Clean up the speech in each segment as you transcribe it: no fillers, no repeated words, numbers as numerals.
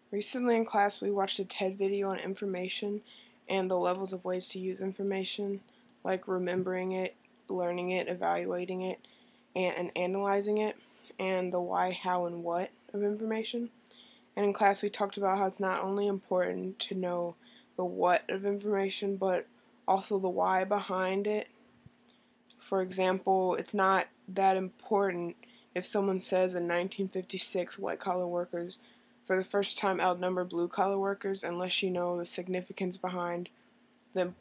Recently in class we watched a TED video on information and the levels of ways to use information, like remembering it, learning it, evaluating it, and analyzing it, and the why, how, and what of information. And in class we talked about how it's not only important to know the what of information, but also the why behind it. For example, it's not that important if someone says in 1956 white-collar workers for the first time outnumbered blue-collar workers unless you know the significance behind the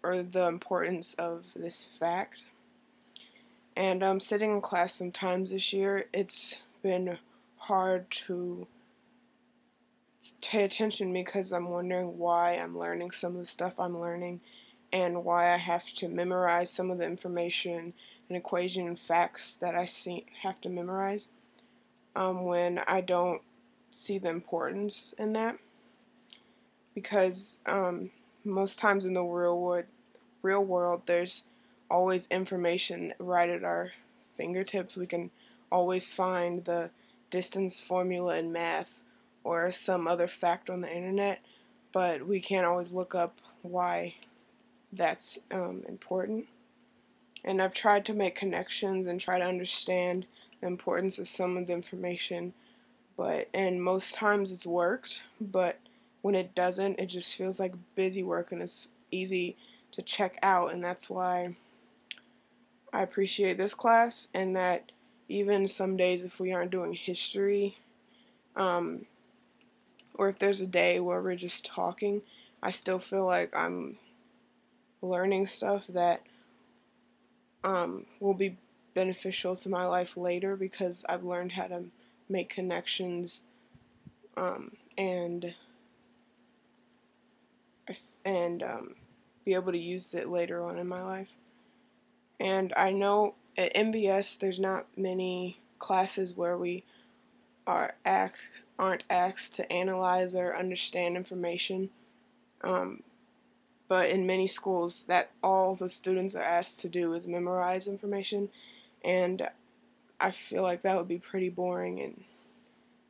importance of this fact. And sitting in class sometimes this year, it's been hard to pay attention because I'm wondering why I'm learning some of the stuff I'm learning and why I have to memorize some of the information and equation and facts that I have to memorize when I don't see the importance in that, because most times in the real world there's always information right at our fingertips. We can always find the distance formula in math or some other fact on the internet, but we can't always look up why that's important. And I've tried to make connections and try to understand the importance of some of the information, and most times it's worked, but when it doesn't, it just feels like busy work and it's easy to check out. And that's why I appreciate this class, and that even some days if we aren't doing history, or if there's a day where we're just talking, I still feel like I'm learning stuff that will be beneficial to my life later, because I've learned how to make connections and be able to use it later on in my life. And I know at MBS there's not many classes where we aren't asked to analyze or understand information, but in many schools that all the students are asked to do is memorize information, and I feel like that would be pretty boring,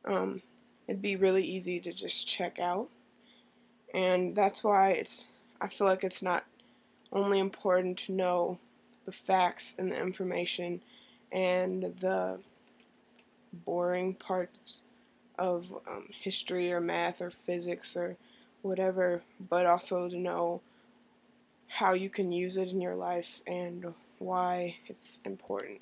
and it'd be really easy to just check out. And that's why I feel like it's not only important to know the facts and the information and the boring parts of history or math or physics or whatever, but also to know how you can use it in your life and why it's important.